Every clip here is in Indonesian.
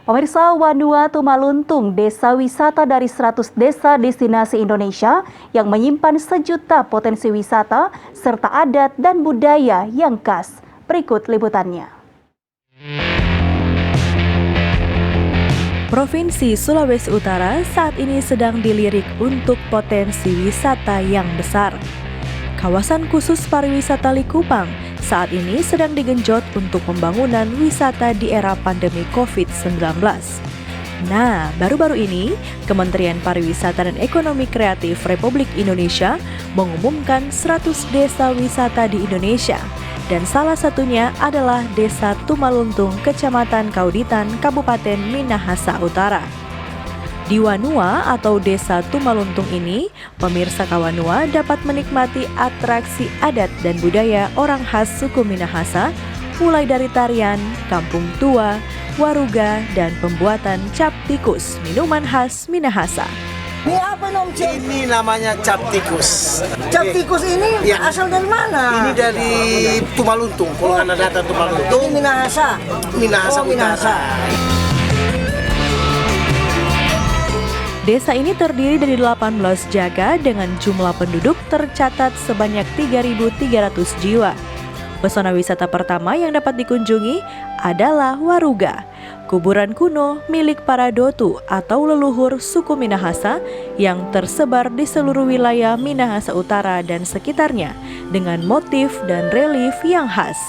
Pemirsa, Vanuatu Maluntung, desa wisata dari 100 desa destinasi Indonesia yang menyimpan sejuta potensi wisata serta adat dan budaya yang khas. Berikut liputannya. Provinsi Sulawesi Utara saat ini sedang dilirik untuk potensi wisata yang besar. Kawasan khusus pariwisata Likupang saat ini sedang digenjot untuk pembangunan wisata di era pandemi COVID-19. Nah, baru-baru ini, Kementerian Pariwisata dan Ekonomi Kreatif Republik Indonesia mengumumkan 100 desa wisata di Indonesia. Dan salah satunya adalah Desa Tumaluntung, Kecamatan Kauditan, Kabupaten Minahasa Utara. Di Wanua atau Desa Tumaluntung ini, pemirsa Kawanua dapat menikmati atraksi adat dan budaya orang khas suku Minahasa, mulai dari tarian, kampung tua, waruga, dan pembuatan cap tikus, minuman khas Minahasa. Ini apa nom Cik? Ini namanya cap tikus. Cap tikus ini ya. Asal dari mana? Ini dari Tumaluntung, golongan data Tumaluntung. Ini Minahasa. Minahasa Utara. Desa ini terdiri dari 18 jaga dengan jumlah penduduk tercatat sebanyak 3.300 jiwa. Pesona wisata pertama yang dapat dikunjungi adalah Waruga, kuburan kuno milik para Dotu atau leluhur suku Minahasa yang tersebar di seluruh wilayah Minahasa Utara dan sekitarnya dengan motif dan relief yang khas.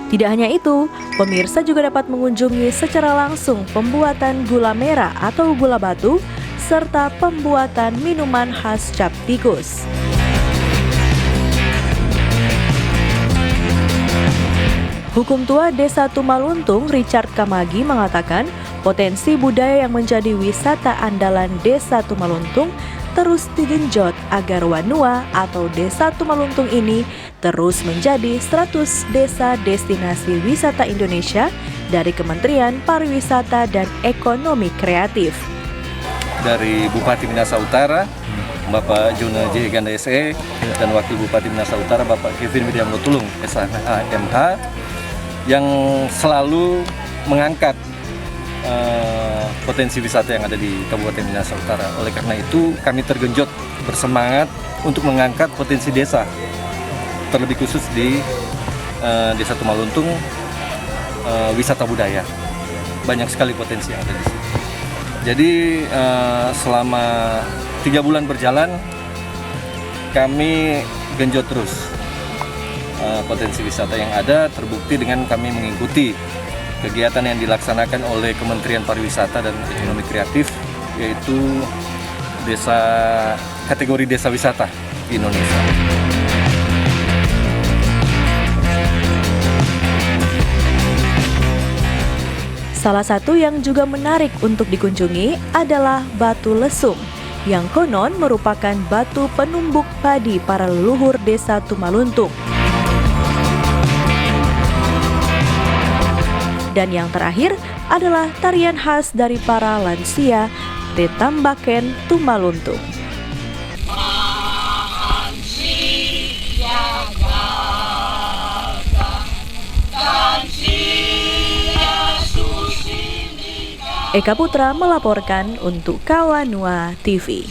Tidak hanya itu, pemirsa juga dapat mengunjungi secara langsung pembuatan gula merah atau gula batu, serta pembuatan minuman khas cap tikus. Hukum tua Desa Tumaluntung, Richard Kamagi, mengatakan potensi budaya yang menjadi wisata andalan Desa Tumaluntung terus digenjot agar Wanua atau Desa Tumaluntung ini terus menjadi 100 desa destinasi wisata Indonesia dari Kementerian Pariwisata dan Ekonomi Kreatif. Dari Bupati Minahasa Utara, Bapak Juna J. Ganda SE, dan Wakil Bupati Minahasa Utara, Bapak Kevin Widiamnotulung, SHMH, yang selalu mengangkat potensi wisata yang ada di Kabupaten Minahasa Utara. Oleh karena itu, kami tergenjot bersemangat untuk mengangkat potensi desa, terlebih khusus di Desa Tumaluntung, wisata budaya. Banyak sekali potensi yang ada di situ. Jadi selama 3 bulan berjalan, kami genjot terus potensi wisata yang ada, terbukti dengan kami mengikuti kegiatan yang dilaksanakan oleh Kementerian Pariwisata dan Ekonomi Kreatif, yaitu kategori desa wisata di Indonesia. Salah satu yang juga menarik untuk dikunjungi adalah Batu Lesung, yang konon merupakan batu penumbuk padi para leluhur Desa Tumaluntung. Dan yang terakhir adalah tarian khas dari para lansia Tetambaken Tumaluntung. Eka Putra melaporkan untuk Kawanua TV.